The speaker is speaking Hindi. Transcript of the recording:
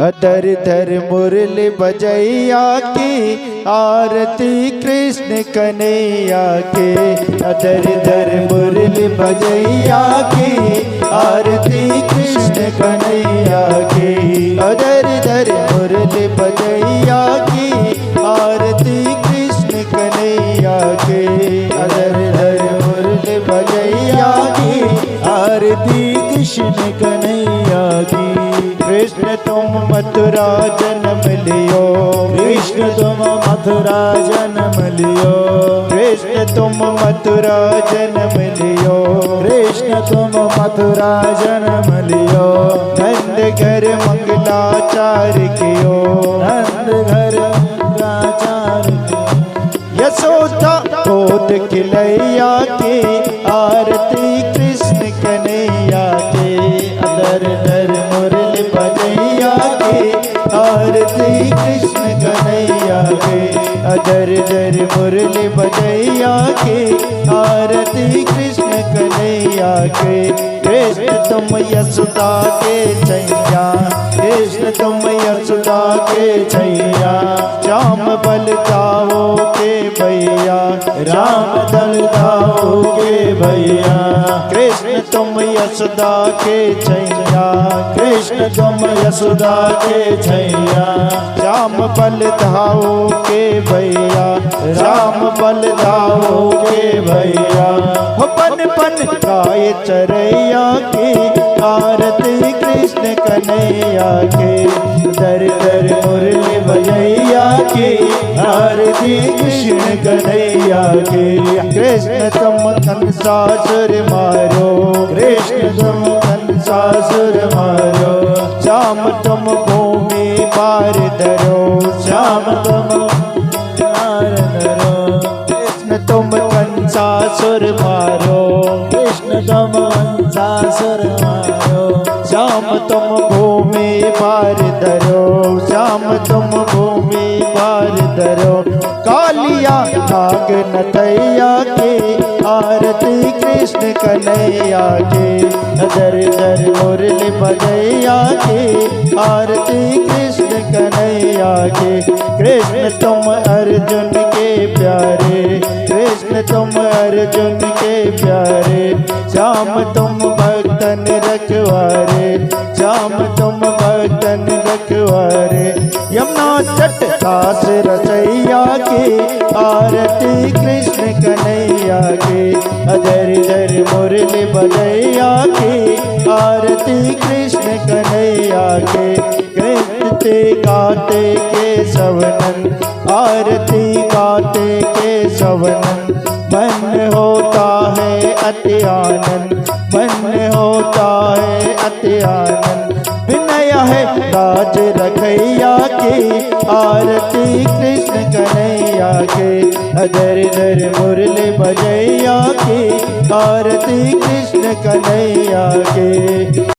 अदर धर मुरली बजैया की आरती कृष्ण कन्हैया के। अदर धर मुरली बजैया की आरती कृष्ण कन्हैया के। अदर धर मुरली बजैया की आरती कृष्ण कन्हैया के। अदर धर मुरली बजैया की आरती कृष्ण कन्हैया की। कृष्ण तुम मथुरा जन्म लियो, कृष्ण तुम मथुरा जन्म लियो, कृष्ण तुम मथुरा जन्म लियो, कृष्ण तुम मथुरा जन्म लियो। नंद घर मंगलाचार कियो, नंद घर मंगलाचार कियो। यशोदा गोद खिलैया के आरती कृष्ण कन्हैया के। अदर धर मुरली बजैया के आरती कृष्ण कन्हैया के। अदर धर मुरली बजैया के आरती कृष्ण कन्हैया के। कृष्ण तुम यशोदा के छैया, कृष्ण तुम यशोदा के छैया। श्याम बलदाओ के भैया, राम दलदाओ के भैया। कृष्ण तुम यशोदा के छैया, कृष्ण तुम यशोदा के छैया। श्याम बलदाओ के भैया, राम बलदाओ के भैया। हो पन पन गाय चरैया की आरती कृष्ण कन्हैया के। दर दर मुरली बजैया की आरती कृष्ण कन्हैया के। कृष्ण तुम कंसासुर मारो, कृष्ण तुम कंसासुर मारो, श्याम तुम भूमि पार धरो, श्याम तुम पार धरो। कृष्ण तुम कंसासुर मारो, कृष्ण तुम कंसासुर मारो, श्याम तुम भूमि पार धरो, श्याम तुम भूमि पार धरो। कालिया नाग नथैया के आरती कृष्ण कन्हैया के। दर दर मुरली बजैया के आरती कृष्ण कन्हैया के। कृष्ण तुम अर्जुन के प्यारे, कृष्ण तुम अर्जुन के प्यारे। श्याम तुम भक्तन रखवारे, श्याम तुम भक्तन रखवारे। यमुना तट दास रसैया के आरती कृष्ण कन्हैया के। अदर दर मुरली बजैया के आरती कृष्ण कन्हैया के। कृष्ण गाते के सवनन, आरती गाते के सवनन। मन होता है अति आनंद, मन होता है अति आनंद। विनय है राज रखैया के आरती कृष्ण कन्हैया के। अदर दर मुरली बजैया के आरती कृष्ण कन्हैया के।